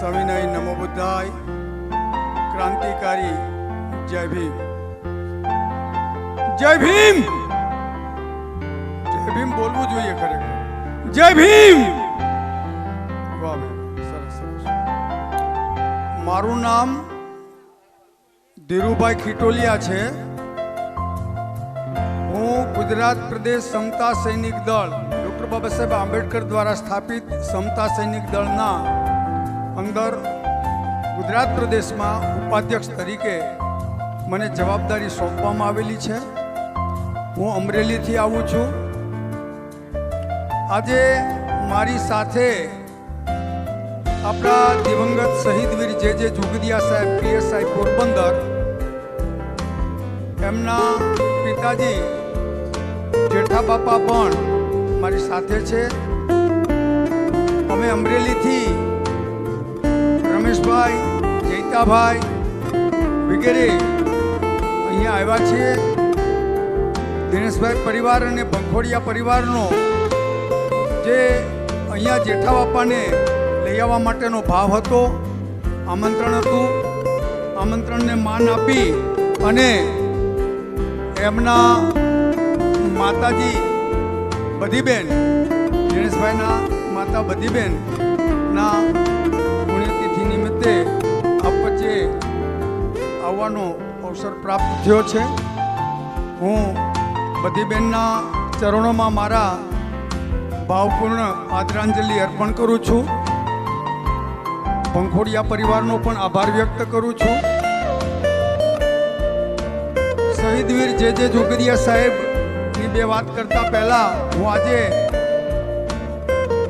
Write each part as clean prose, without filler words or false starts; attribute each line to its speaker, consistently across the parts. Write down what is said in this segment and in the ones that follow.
Speaker 1: સવિનય નમો બુદ્ધાય. ક્રાંતિકારી જય ભીમ. જય ભીમ. જય ભીમ બોલવું જોઈએ ખરેખર. જય ભીમ. વાહ સરસ સરસ. મારું નામ ધીરુભાઈ ખીટોલિયા છે. હું ગુજરાત પ્રદેશ સમતા સૈનિક દળ ડૉક્ટર બાબા સાહેબ આંબેડકર દ્વારા સ્થાપિત સમતા સૈનિક દળના અંદર ગુજરાત પ્રદેશમાં ઉપાધ્યક્ષ તરીકે મને જવાબદારી સોંપવામાં આવેલી છે. હું અમરેલીથી આવું છું. આજે મારી સાથે આપણા દિવંગત શહીદ વીર જે જુગદિયા સાહેબ પીએસઆઈ પોરબંદર, એમના પિતાજી જેઠા બાપા પણ મારી સાથે છે. અમે અમરેલીથી રમેશભાઈ, જૈતાભાઈ વગેરે અહીંયા આવ્યા છીએ. દિનેશભાઈ પરિવાર અને ભંખોડિયા પરિવારનો જે અહીંયા જેઠા બાપાને લઈ આવવા માટેનો ભાવ હતો, આમંત્રણ હતું, આમંત્રણને માન આપી અને એમના માતાજી બધીબેન, દિનેશભાઈના માતા બધીબેન ના પુણ્યતિથિ નિમિત્તે આપ વચ્ચે આવવાનો અવસર પ્રાપ્ત થયો છે. હું બધીબેનના ચરણોમાં મારા ભાવપૂર્ણ આદરાંજલિ અર્પણ કરું છું. ભંખોડિયા પરિવારનો પણ આભાર વ્યક્ત કરું છું. શહીદ વીર જે જુગદિયા સાહેબની બે વાત કરતા પહેલા હું આજે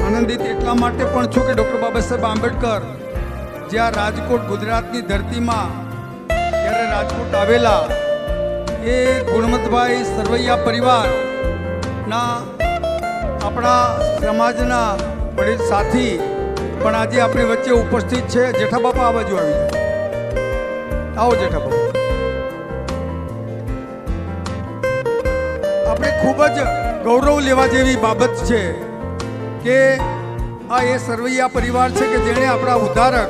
Speaker 1: આનંદિત એટલા માટે પણ છું કે ડૉક્ટર બાબા સાહેબ આંબેડકર જ્યાં રાજકોટ ગુજરાતની ધરતીમાં જ્યારે રાજકોટ આવેલા, એ ગુણવંતભાઈ સરવૈયા પરિવારના આપણા સમાજના વડીલ સાથી પણ આજે આપણી વચ્ચે ઉપસ્થિત છે. જેઠા બાપા આ બાજુ આવી જાય. આવો જેઠા બાપા. આપણે ખૂબ જ ગૌરવ લેવા જેવી બાબત છે કે આ એ સરવૈયા પરિવાર છે કે જેણે આપણા ઉદ્ધારક,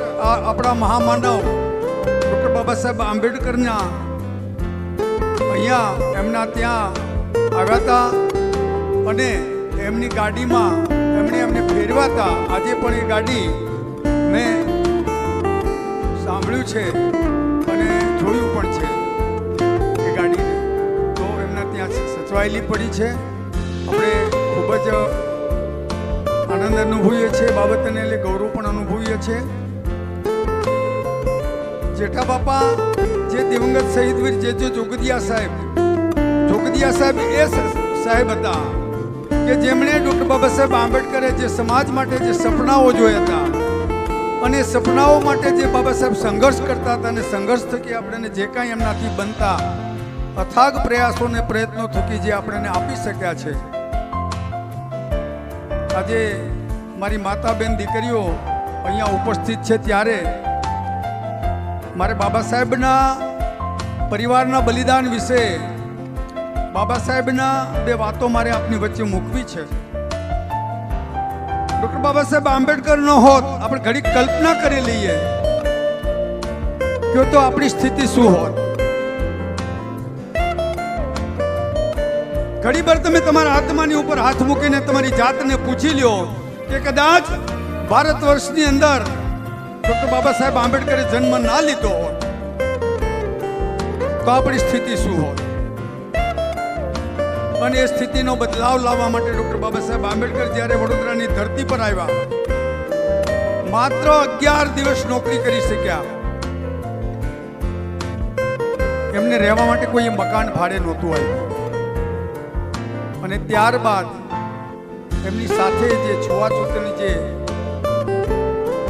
Speaker 1: આપણા મહામાનવ ડૉક્ટર બાબા સાહેબ આંબેડકરના અહીંયા એમના ત્યાં આવ્યા હતા અને એમની ગાડીમાં એમને ફેરવા હતા. આજે પણ એ ગાડી મેં સાંભળ્યું છે અને જોયું પણ છે. એ ગાડીને તો એમના ત્યાં સચવાયેલી પડી છે. આપણે ખૂબ જ આનંદ અનુભવીએ છીએ બાબતને, એટલે ગૌરવ પણ અનુભવીએ છીએ. જેઠા બાપા જે દિવંગત શહીદ વીર જે જોગદિયા સાહેબ એ સાહેબ હતા કે જેમણે ડૉક્ટર બાબા સાહેબ આંબેડકરે જે સમાજ માટે જે સપનાઓ જોયા હતા અને સપનાઓ માટે જે બાબા સાહેબ સંઘર્ષ કરતા હતા અને સંઘર્ષ થકી આપણને જે કાંઈ એમનાથી બનતા અથાગ પ્રયાસો અને પ્રયત્નો થકી જે આપણને આપી શક્યા છે. આજે મારી માતા બેન દીકરીઓ અહીંયા ઉપસ્થિત છે ત્યારે મારે બાબા સાહેબના પરિવારના બલિદાન વિશે, બાબા સાહેબના બે વાતો મારે આપની વચ્ચે મૂકવી છે. ડૉક્ટર બાબા સાહેબ આંબેડકર ન હોત, આપણે ઘડી કલ્પના કરી લઈએ કે તો આપણી સ્થિતિ શું હોત. ઘડી ભર તમે તમારા આત્માની ઉપર હાથ મૂકીને તમારી જાતને પૂછી લ્યો કે કદાચ ભારત વર્ષની અંદર ડૉક્ટર બાબા સાહેબ આંબેડકરે જન્મ ના લીધો હોત તો આપણી સ્થિતિ શું હોત. અને એ સ્થિતિનો બદલાવ લાવવા માટે ડૉક્ટર બાબા સાહેબ આંબેડકર જ્યારે વડોદરાની ધરતી પર આવ્યા, માત્ર 11 દિવસ નોકરી કરી શક્યા. એમને રહેવા માટે કોઈ મકાન ભાડે નહોતું આવ્યું. અને ત્યારબાદ એમની સાથે જે છૂતાછૂતની જે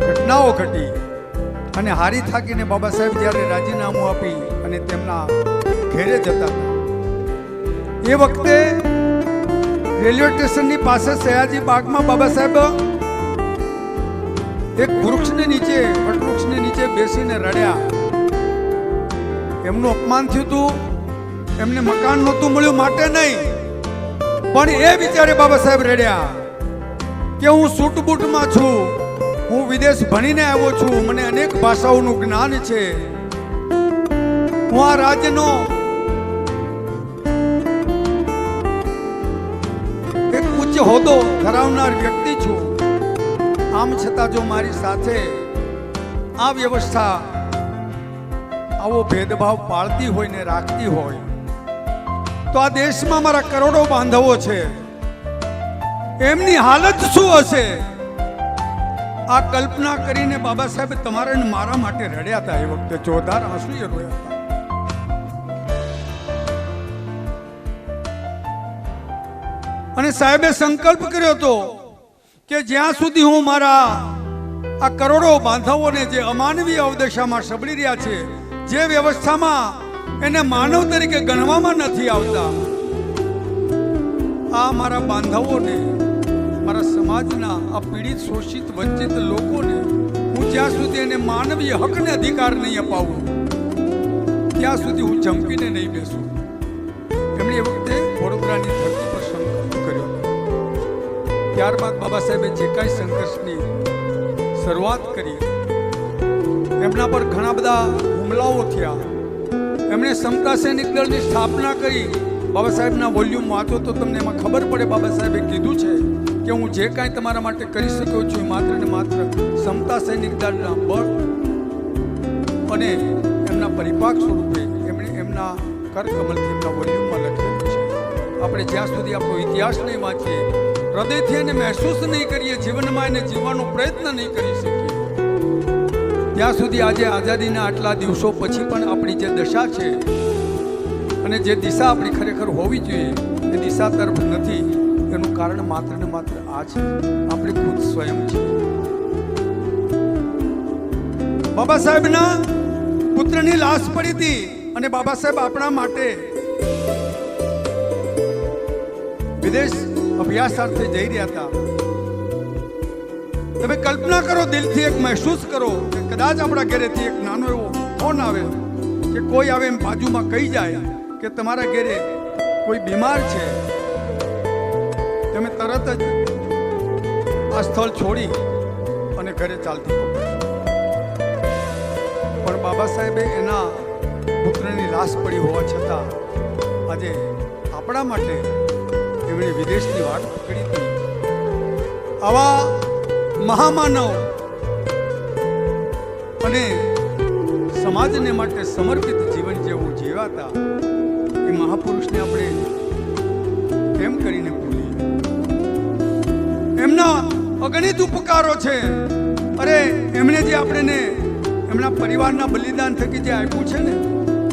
Speaker 1: ઘટનાઓ ઘટી અને હારી થાકીને બાબા સાહેબ જ્યારે રાજીનામું આપી અને તેમના ઘેરે જતા હતા, એ વખતે રેલવે સ્ટેશનની પાસે સયાજી બાગમાં બાબા સાહેબ એક વૃક્ષની નીચે, વટવૃક્ષની નીચે બેસીને રડ્યા. એમનું અપમાન થયું હતું, એમને મકાન નહોતું મળ્યું માટે નહીં, પણ એ વિચારે બાબા સાહેબ રડ્યા કે હું સૂટ બૂટમાં છું, હું વિદેશ ભણીને આવ્યો છું, મને અનેક ભાષાઓનું જ્ઞાન છે, હું આ રાજ્યનો એક ઉચ્ચ હોદ્દો ધરાવનાર વ્યક્તિ છું. આમ છતાં જો મારી સાથે આ વ્યવસ્થા આવો ભેદભાવ પાળતી હોય ને રાખતી હોય તો આ દેશમાં મારા કરોડો બાંધવો છે, એમની હાલત શું હશે? આ કલ્પના કરીને બાબા સાહેબ તમારે ને મારા માટે રડ્યા હતા. એ વખતે જોરદાર આંસુએ રોયા હતા. અને સાહેબે સંકલ્પ કર્યો હતો કે જ્યાં સુધી હું મારા આ કરોડો બાંધવોને જે અમાનવીય અવદશામાં સબળી રહ્યા છે, જે વ્યવસ્થામાં એને માનવ તરીકે ગણવામાં નથી આવતા, આ મારા બાંધવોને, મારા સમાજના આ પીડિત, શોષિત, વંચિત લોકોને હું જ્યાં સુધી એને માનવીય હકને અધિકાર નહીં અપાવું ત્યાં સુધી હું જંપીને નહીં બેસું. એમણે એ વખતે વડોદરાની ધરતી પર સંકલ્પ કર્યો. ત્યારબાદ બાબા સાહેબે જે કાંઈ સંઘર્ષની શરૂઆત કરી, એમના પર ઘણા બધા હુમલાઓ થયા. એમણે સમતા સૈનિક દળની સ્થાપના કરી. બાબા સાહેબના વોલ્યુમ વાંચો તો તમને એમાં ખબર પડે. બાબા સાહેબે કીધું છે કે હું જે કાંઈ તમારા માટે કરી શક્યો છું માત્ર ને માત્ર સમતા સૈનિક દળના બળ અને એમના પરિપાક સ્વરૂપે એમણે એમના કરકમલથી એમના વોલ્યુમમાં લખેલું છે. આપણે જ્યાં સુધી આપણો ઇતિહાસ નહીં વાંચીએ, હૃદયથી એને મહેસૂસ નહીં કરીએ, જીવનમાં એને જીવવાનો પ્રયત્ન નહીં કરી શકીએ, ત્યાં સુધી આજે આઝાદીના આટલા દિવસો પછી પણ આપણી જે દશા છે અને જે દિશા આપણી ખરેખર હોવી જોઈએ એ દિશા તરફ નથી. એનું કારણ માત્ર ને માત્ર આ છે, આપણે ખુદ સ્વયં છે. બાબા સાહેબના પુત્રની લાશ પડી હતી અને બાબા સાહેબ આપણા માટે વિદેશ અભ્યાસાર્થે જઈ રહ્યા હતા. તમે કલ્પના કરો, દિલથી એક મહેસૂસ કરો કે કદાચ આપણા ઘરેથી એક નાનો એવો ફોન આવે કે કોઈ આવે એમ બાજુમાં કહી જાય કે તમારા ઘરે કોઈ બીમાર છે, તમે તરત જ આ સ્થળ છોડી અને ઘરે ચાલતી પકડશો. પણ બાબા સાહેબે એના પુત્રની લાશ પડી હોવા છતાં આજે આપણા માટે એમણે વિદેશની વાટ પકડી હતી. આવા મહામાનવ અને સમાજને માટે સમર્પિત જીવન જેવું જીવાતા એ મહાપુરુષને આપણે કેમ કરીને ભૂલીએ? એમના અગણિત ઉપકારો છે. અરે એમણે જે આપણને એમના પરિવારના બલિદાન થકી જે આપ્યું છે ને,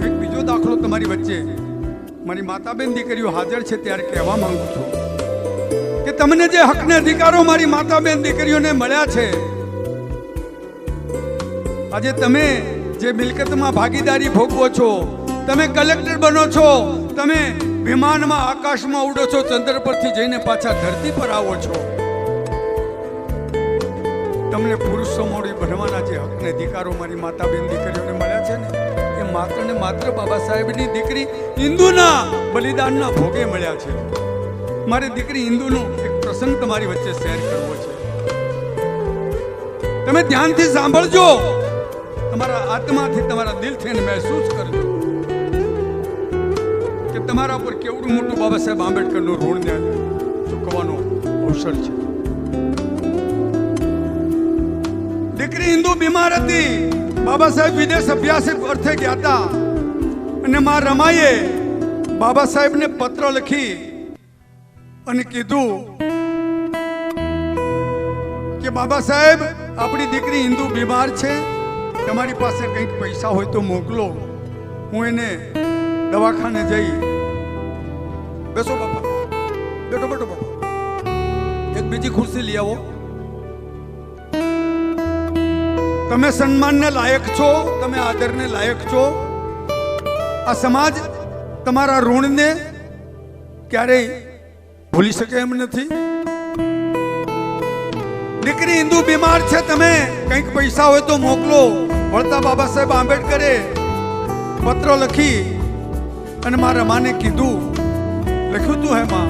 Speaker 1: એક બીજો દાખલો તમારી વચ્ચે મારી માતાબેન દીકરીઓ હાજર છે ત્યારે કહેવા માંગુ છું કે તમને જે હકને અધિકારો મારી માતાબેન દીકરીઓને મળ્યા છે, આજે તમે જે મિલકતમાં ભાગીદારી ભોગવો છો, તમે કલેક્ટર બનો છો, તમે વિમાનમાં આકાશમાં ઉડો છો, ચંદ્ર પરથી જઈને પાછા ધરતી પર આવો છો, તમને પુરુષો મોડી બનવાના જે હકને અધિકારો મારી માતાબેન દીકરીઓને મળ્યા છે ને, એ માત્ર ને માત્ર બાબા સાહેબની દીકરી ઇન્દુના બલિદાનના ભોગે મળ્યા છે. મારી દીકરી ઇન્દુનો એક પ્રસંગ તમારી વચ્ચે શેર કરવો છે. તમે ધ્યાનથી સાંભળજો, તમારા આત્માથી, તમારા દિલથી એને મહેસૂસ કરજો કે તમારા પર કેવડું મોટું બાબા સાહેબ આંબેડકરનું ઋણને ચૂકવવાનો અવસર છે. દીકરી ઇન્દુ બીમાર હતી. બાબા સાહેબ વિદેશ અભ્યાસ અર્થે ગયા હતા અને માં રમાઈએ બાબા સાહેબને પત્ર લખી અને કીધું કે બાબા સાહેબ, આપણી દીકરી ઇન્દુ બીમાર છે, તમારી પાસે કંઈક પૈસા હોય તો મોકલો, હું એને દવાખાને જઈ. બેસો બાપા, બેઠો બેઠો બાપા, એક બીજી ખુરશી લઈ આવો. તમે સન્માનને લાયક છો, તમે આદરને લાયક છો. આ સમાજ તમારા ઋણને ક્યારેય ભૂલી શકે એમ નથી. દીકરી ઇન્દુ બીમાર છે, તમે કંઈક પૈસા હોય તો મોકલો. વળતા બાબા સાહેબ આંબેડકરે પત્ર લખી અને માં રમાને કીધું, લખ્યું તું હે માં,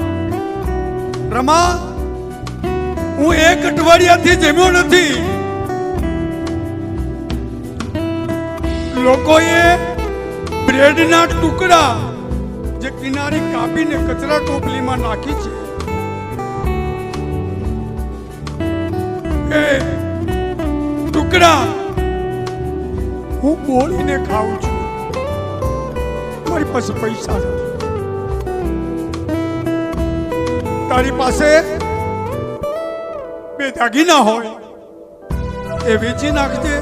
Speaker 1: રમા, હું એક અઠવાડિયાથી જમ્યો નથી, લોકોએ બ્રેડના ટુકડા જે કિનારી કાપીને કચરા ટોપલીમાં નાખી છે એ ટુકડા હું બોલીને ખાઉં છું. મારી પાસે પૈસા નથી. તારી પાસે બે દાગીના હોય એ વેચી નાખજે.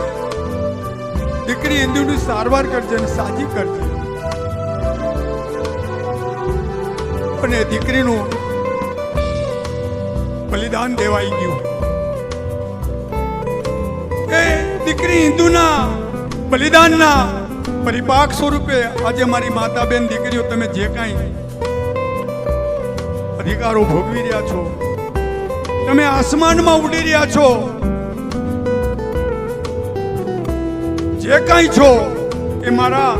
Speaker 1: દીકરી ઇન્દુની સારવાર કરજે અને સાજી કરજે. અને દીકરીનું બલિદાન દેવાઈ ગયું. એ દીકરી ઇન્દુના બલિદાનના પરિપાક સ્વરૂપે આજે મારી માતા બેન દીકરીઓ તમે જે કાંઈ અધિકારો ભોગવી રહ્યા છો, તમે આસમાનમાં ઉડી રહ્યા છો, જે કાંઈ છો એ મારા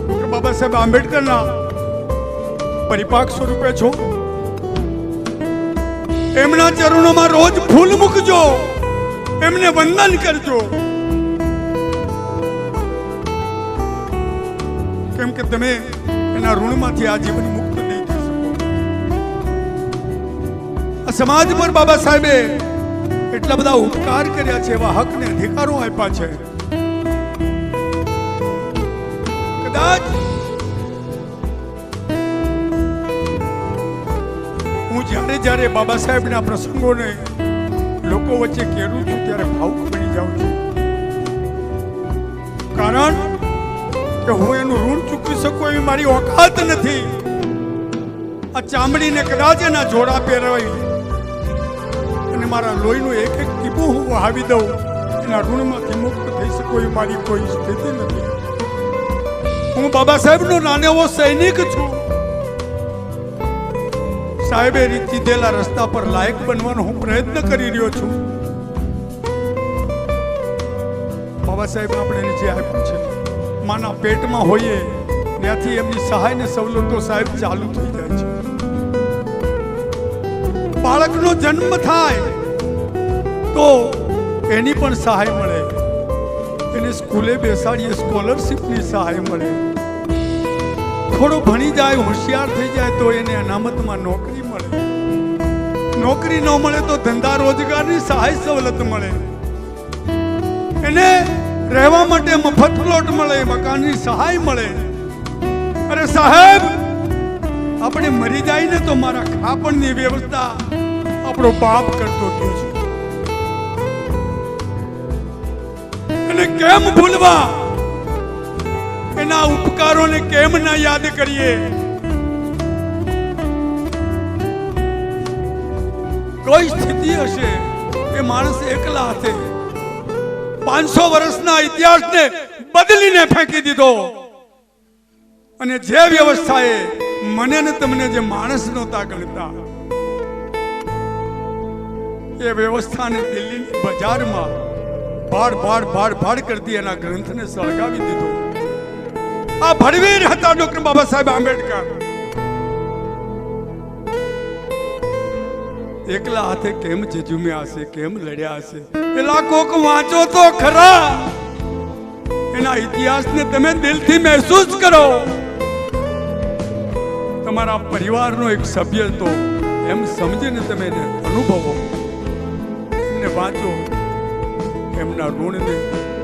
Speaker 1: ડોક્ટર બાબા સાહેબ આંબેડકરના પરિપાક સ્વરૂપે છો. એમના ચરણોમાં રોજ ફૂલ મૂકજો, એમને વંદન કરજો, કેમ કે તમે એના ઋણમાંથી આજીવન મુક્ત નહીં થઈ શકો. આ સમાજ પર બાબા સાહેબે એટલા બધા ઉપકાર કર્યા છે, એવા હક ને અધિકારો આપ્યા છે. કદાચ હું જ્યારે જ્યારે બાબા સાહેબના પ્રસંગોને લોકો વચ્ચે કેરું છું ત્યારે ભાવુક બની જાઉં છું. કારણ કે હું એનું ઋણ ચૂકવી શકું એવી મારી ઓકાત નથી. આ ચામડીને કદાચ એના જોડા પહેરાવી અને મારા લોહીનું એક એક ટીપું હું વહાવી દઉં, એના ઋણમાંથી મુક્ત થઈ શકું એવી મારી કોઈ સ્થિતિ નથી. હું બાબા સાહેબનો નાનેવો સૈનિક છું. સાહેબે ચીધેલા રસ્તા પર લાયક બનવાનો હું પ્રયત્ન કરી રહ્યો છું. બાબા સાહેબ આપણે જે આપ્યું છે, માના પેટમાં હોઈએ ત્યાંથી એમની સહાય ને સવલતો સાહેબ ચાલુ થઈ જાય છે. બાળકનો જન્મ થાય તો એની પણ સહાય મળે, એને સ્કૂલે બેસાડીએ સ્કોલરશીપની સહાય મળે. થોડો ભણી જાય, હોશિયાર થઈ જાય તો એને અનામતમાં નોકરી મળે. નોકરી ન મળે તો ધંધા રોજગારની સહાય સવલત મળે. એને રહેવા માટે મફત પ્લોટ મળે, મકાનની સહાય મળે. અરે સાહેબ, આપણે મરી જાય ને તો મારા ખાપણની વ્યવસ્થા આપણો બાપ કરતો હતો છે. એને કેમ ભૂલવા? એના ઉપકારોને કેમ ના યાદ કરીએ? કોઈ સ્થિતિ હશે એ માણસ એકલા હાથે 500 વર્ષના ઇતિહાસને બદલીને ફેંકી દીધો. અને જે વ્યવસ્થાએ મને ને તમને જે માણસ નહોતા ગણતા એ વ્યવસ્થાને દિલ્હીની બજારમાં ભાડ કરતી એના ગ્રંથને સળગાવી દીધો. આ ભડવીર હતા ડોક્ટર બાબા સાહેબ આંબેડકર. એકલા હાથે કેમ જજુમ્યા હશે, કેમ લડ્યા હશે? પેલા કોક વાંચો તો ખરા. એના ઇતિહાસને તમે દિલથી મહેસૂસ કરો. તમારા પરિવારનો એક સભ્ય તો એમ સમજીને તમે એને અનુભવો, એમને વાંચો. એમના ઋણને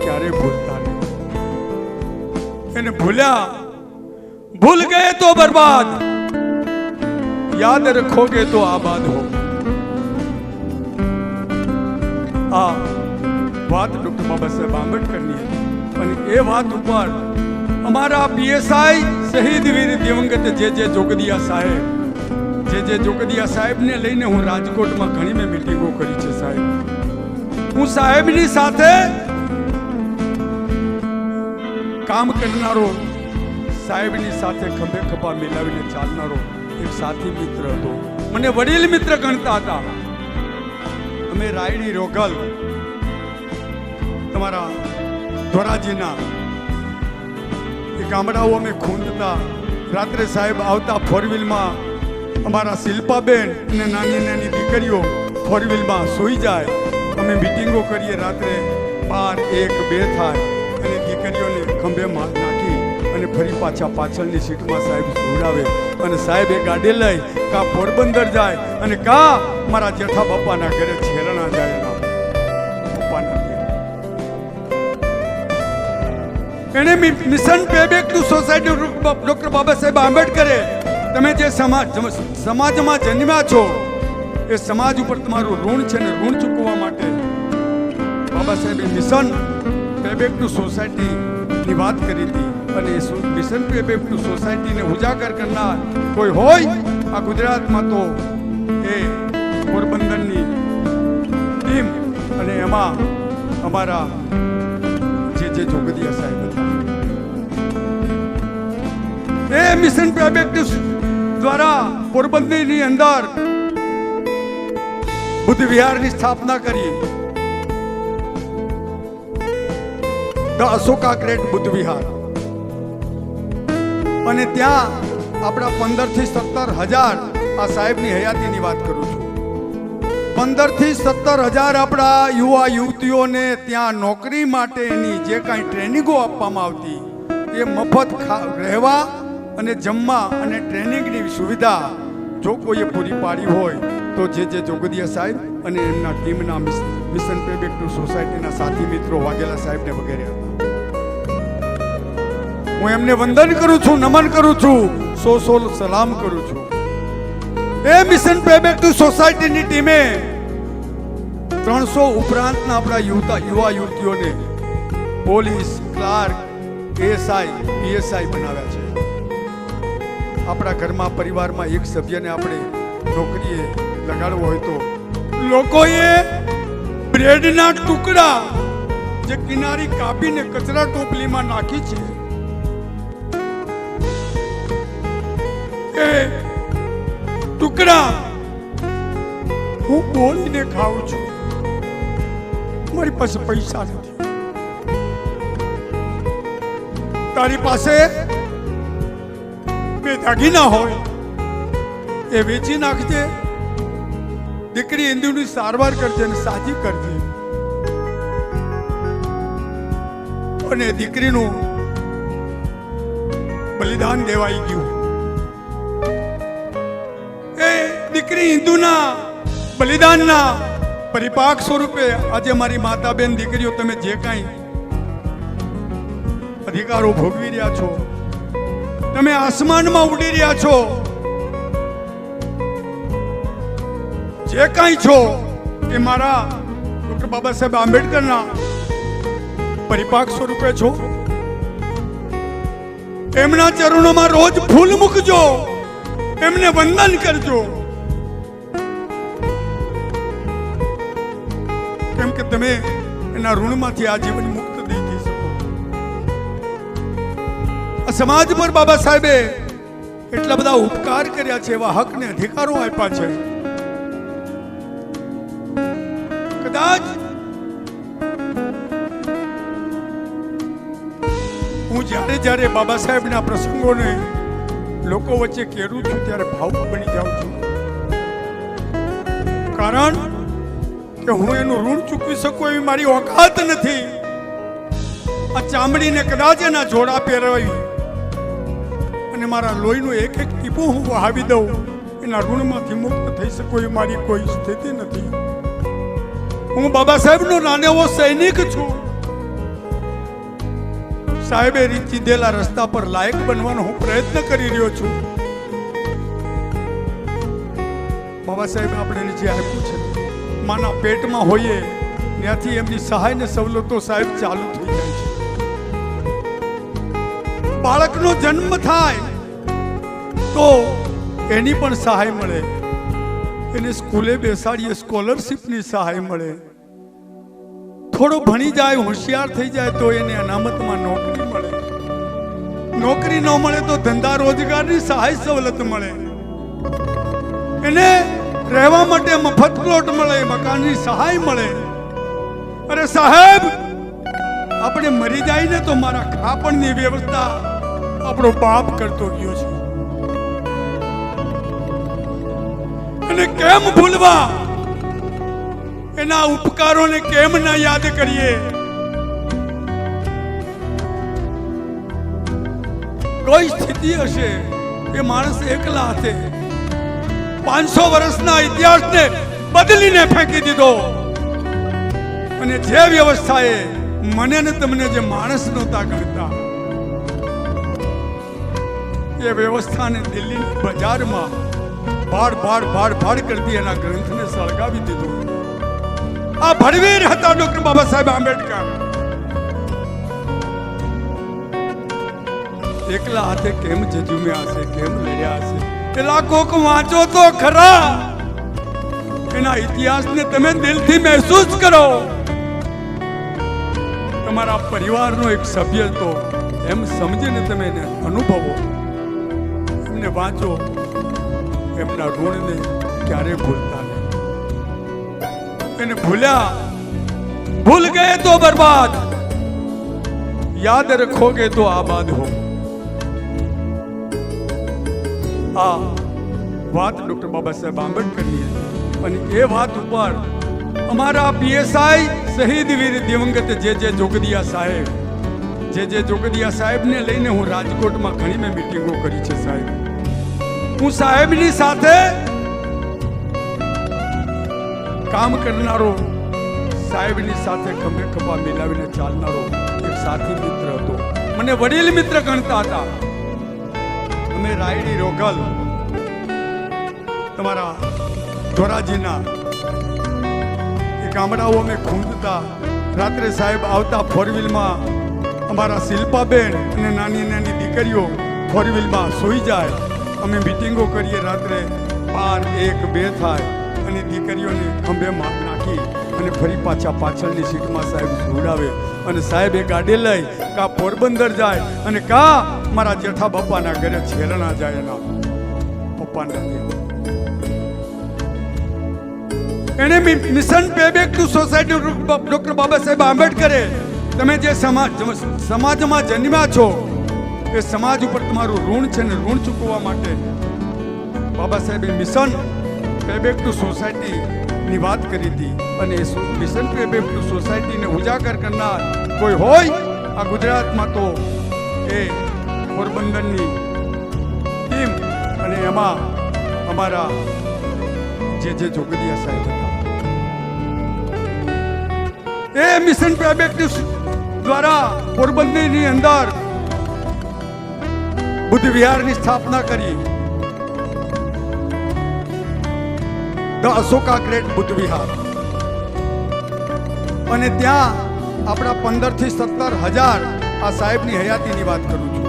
Speaker 1: ક્યારે ભૂલતા નહીં. એને ભૂલ્યા, ભૂલ ગયે તો બરબાદ, યાદ રખોગે તો આબાદ હો. આ વાત ડોક્ટર બાબા સાહેબ આંબેડકરની હતી. અને એ વાત ઉપર અમારા પીએસઆઈ શહીદ વીર દિવંગત જે જોગદિયા સાહેબને લઈને હું રાજકોટમાં ઘણી મેં મીટિંગો કરી છે. સાહેબ, હું સાહેબની સાથે કામ કરનારો, સાહેબની સાથે ખભે ખભા મિલાવીને ચાલનારો એક સાથી મિત્ર હતો. મને વડીલ મિત્ર ગણતા હતા. અમે રાયડી રોગલ તમારા ધોરાજીના એ ગામડાઓ અમે ખૂંદતા. રાત્રે સાહેબ આવતા ફોર વ્હીલમાં. અમારા શિલ્પાબેન અને નાની નાની દીકરીઓ ફોર વ્હીલમાં સૂઈ જાય. અમે મિટિંગો કરીએ રાત્રે 12, 1, 2 થાય અને દીકરીઓને ખંભે નાખી અને ફરી પાછા પાછળની સીટમાં સાહેબ સુવડાવે અને સાહેબ એ ગાડી લઈ કા પોરબંદર જાય અને કા મારા જેઠા બાપાના ઘરે છેરણા જાય એના પપ્પાના ઘરે. એને mission pay back to society doctor Baba Saheb આંબેડકરે તમે જે સમાજમાં જન્મ્યા છો એ સમાજ ઉપર તમારું ઋણ છે ને ઋણ ચૂકવવા માટે બાબા સાહેબે મિશન પે બેક ટુ સોસાયટીની વાત કરી હતી અને મિશન પે બેક ટુ સોસાયટીને ઉજાગર કરનાર કોઈ હોય આ ગુજરાતમાં તો એ પોરબંદરની ટીમ અને એમાં અમારા જે જોગદિયા સાહેબ હતા. એ મિશન પે બેક ટુ દ્વારા પોરબંદરની અંદર બુદ્ધ વિહારની સ્થાપના કરી. ધ અશોકા ગ્રેટ બુદ્ધ વિહાર. અને ત્યાં આપણા 15 થી 17,000 આ સાહેબની હયાતીની વાત કરું છું. 15 થી 17,000 આપણા યુવા યુવતીઓને ત્યાં નોકરી માટેની જે કાંઈ ટ્રેનિંગો આપવામાં આવતી એ મફત રહેવા અને જમવા અને ટ્રેનિંગની સુવિધા જો કોઈએ પૂરી પાડી હોય તો જે જોગદિયા સાહેબ અને એમના ટીમના મિશન પે બેક ટુ સોસાયટીના સાથી મિત્રો વાઘેલા સાહેબને વગેરે હતા. હું એમને વંદન કરું છું, નમન કરું છું, સો સલામ કરું છું. એ મિશન પે બેક ટુ સોસાયટીની ટીમે 300 ઉપરાંતના આપણા યુવા યુવતીઓને પોલીસ, ક્લાર્ક, એએસઆઈ, પીએસઆઈ બનાવ્યા છે. આપણા ઘરમાં પરિવારમાં એક સભ્યને આપણે નોકરીએ લગાડવો હોય તો લોકોએ બ્રેડના ટુકડા જે કિનારી કાપીને કચરા ટોપલીમાં નાખી છે એ ટુકડા હું બોલીને ખાઉં છું. મારી પાસે પૈસા નથી. તારી પાસે બે દાગીના હોય એ વેચી નાખજે, દીકરી ઇન્દુની સારવાર કરજે અને સાજી કરજે. અને દીકરીનું બલિદાન દેવાઈ ગયું. એ દીકરી ઇન્દુના બલિદાનના પરિપાક સ્વરૂપે આજે મારી માતા બેન દીકરીઓ તમે જે કાંઈ અધિકારો ભોગવી રહ્યા છો, તમે આસમાનમાં ઉડી રહ્યા છો, જે કાંઈ છો એ મારા ડોક્ટર બાબા સાહેબ આંબેડકરના પરિપાક સ્વરૂપે છો. એમના ચરણોમાં રોજ ફૂલ મૂકજો, એમને વંદન કરજો, કેમ કે તમે એના ઋણમાંથી આજીવન મુક્ત થઈ શકો. આ સમાજ પર બાબા સાહેબે એટલા બધા ઉપકાર કર્યા છે, એવા હક ને અધિકારો આપ્યા છે. કદાચ હું જ્યારે બાબા સાહેબના પ્રસંગોને લોકો વચ્ચે કેરું છું ત્યારે ભાવુક બની જાઉં છું. કારણ કે હું એનું ઋણ ચૂકવી શકું એવી મારી ઓકાત નથી. આ ચામડીને કદાચ એના જોડા પહેરાવી અને મારા લોહીનું એક એક ટીપું હું વહાવી દઉં, એના ઋણમાંથી મુક્ત થઈ શકું એવી મારી કોઈ સ્થિતિ નથી. હું બાબા સાહેબનો નાનેવો સૈનિક છું. સાહેબે દીધેલા રસ્તા પર લાયક બનવાનો હું પ્રયત્ન કરી રહ્યો છું. બાબા સાહેબ આપણે જે આપ્યું છે, માના પેટમાં હોઈએ ત્યાંથી એમની સહાય ને સવલતો સાહેબ ચાલુ થઈ જાય છે. બાળકનો જન્મ થાય તો એની પણ સહાય મળે, એને સ્કૂલે બેસાડીએ સ્કોલરશીપની સહાય મળે. થોડો ભણી જાય, હોશિયાર થઈ જાય તો એને અનામતમાં નોકરી મળે. નોકરી ન મળે તો ધંધા રોજગારની સહાય સવલત મળે. એને રહેવા માટે મફત પ્લોટ મળે, મકાનની સહાય મળે. અરે સાહેબ, આપણે મરી જાય ને તો મારા ખાપણની વ્યવસ્થા આપણો બાપ કરતો ગયો છે. અને કેમ ભૂલવા, એના ઉપકારોને કેમ ના યાદ કરીએ? કોઈ સ્થિતિ હશે એ માણસ એકલા હાથે 500 વર્ષના ઇતિહાસને બદલીને ફેંકી દીધો અને જે વ્યવસ્થાએ મને ને તમને જે માણસ નહોતા ગણતા એ વ્યવસ્થાને દિલ્હીની બજારમાં ભાડ કરતી એના ગ્રંથને સળગાવી દીધું. આ ભડવીર હતા ડોક્ટર બાબા સાહેબ આંબેડકર. એકલા હાથે કેમ જજુમ્યા હશે, કેમ લડ્યા હશે, પેલા કોક વાંચો તો ખરા. એના ઇતિહાસને તમે દિલથી મહેસૂસ કરો. તમારા પરિવારનો એક સભ્ય તો એમ સમજીને તમે એને અનુભવો, એમને વાંચો, એમના ઋણને ક્યારે ભૂલતા નહીં. એને ભૂલ ગયે તો બરબાદ, યાદ રખોગે તો આબાદ હો. આ વાત ડોક્ટર બાબા સાહેબ આંબેડકરની હતી અને એ વાત ઉપર અમારા પીએસઆઈ શહીદ વીર દિવંગત જે જોગદિયા સાહેબને લઈને હું રાજકોટમાં ઘણી મેં મીટિંગો કરી છે. સાહેબ, હું સાહેબની સાથે કામ કરનારો, સાહેબની સાથે ખભે ખભા મિલાવીને ચાલનારો એક સાથી મિત્ર હતો. મને વડીલ મિત્ર ગણતા હતા. અમે રાયડી રોગલ તમારા ધોરાજીના એ ગામડાઓ અમે ખૂંદતા. રાત્રે સાહેબ આવતા ફોર વ્હીલમાં, અમારા શિલ્પાબેન અને નાની નાની દીકરીઓ ફોર વ્હીલમાં સૂઈ જાય. અમે મીટિંગો કરીએ, રાત્રે 12, 1, 2 થાય અને દીકરીઓને ખંભે નાખી અને ફરી પાછા પાછળની સીટમાં સાહેબ સુવડાવે અને સાહેબ એ ગાડી લઈ કા પોરબંદર જાય અને કા મારા જેઠા બાપાના ઘરે છેલણા જાય એના પપ્પાના ત્યાં. એને mission pay back to society doctor Baba Saheb આંબેડકરે, તમે જે સમાજમાં જન્મ્યા છો એ સમાજ ઉપર તમારું ઋણ છે ને ઋણ ચૂકવવા માટે બાબા સાહેબે mission pay back to society ની વાત કરી હતી. અને મિશન પે બેક ટુ સોસાયટીને ઉજાગર કરનાર કોઈ હોય આ ગુજરાતમાં તો એ પોરબંદરની ટીમ અને એમાં અમારા જે જોગદિયા સાહેબ હતા. એ મિશન પે બેક ટુ દ્વારા પોરબંદરની અંદર બુદ્ધ વિહારની સ્થાપના કરી. ધ અશોકા ગ્રેટ બુદ્ધ વિહાર. અને ત્યાં આપણા 15 થી 17 હજાર, આ સાહેબની હયાતીની વાત કરું છું,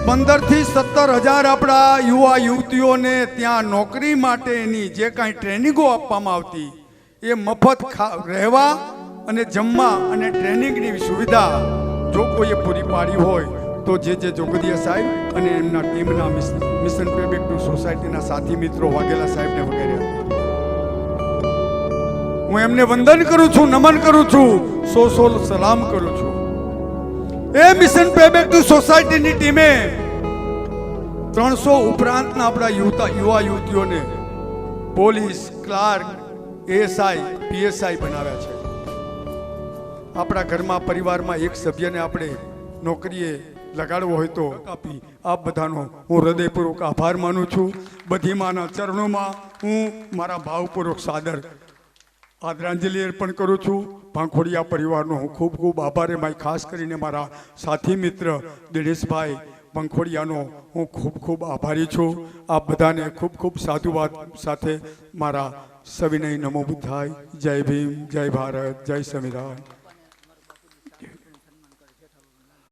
Speaker 1: 15 થી 17 હજાર આપણા યુવા યુવતીઓને ત્યાં નોકરી માટેની જે કાંઈ ટ્રેનિંગો આપવામાં આવતી એ મફત રહેવા અને જમવા અને ટ્રેનિંગની સુવિધા જો કોઈએ પૂરી પાડી હોય તો જે જોગદિયા સાહેબ અને એમના ટીમના મિશન પે બેક ટુ સોસાયટીના સાથી મિત્રો વાઘેલા સાહેબને વગેરે. હું એમને વંદન કરું છું, નમન કરું છું, સો સલામ કરું છું. એ મિશન પે બેક ટુ સોસાયટીની ટીમે 300 ઉપરાંતના આપણા યુવા યુવતીઓને પોલીસ, ક્લાર્ક, એએસઆઈ, પીએસઆઈ બનાવ્યા છે. આપણા ઘરમાં, પરિવારમાં એક સભ્યને આપણે નોકરીએ લગાડવો હોય તો આપી. આપ બધાનો હું હૃદયપૂર્વક આભાર માનું છું. બધી માના ચરણોમાં હું મારા ભાવપૂર્વક સાદર આદરાંજલિ અર્પણ કરું છું. ભાંખોડિયા પરિવારનો હું ખૂબ ખૂબ આભાર માય. ખાસ કરીને મારા સાથી મિત્ર દિનેશભાઈ ભાંખોડિયાનો હું ખૂબ ખૂબ આભારી છું. આપ બધાને ખૂબ ખૂબ સાધુવાદ સાથે મારા સવિનય નમો બુદ્ધાય. જય ભીમ, જય ભારત, જય સંવિધાન.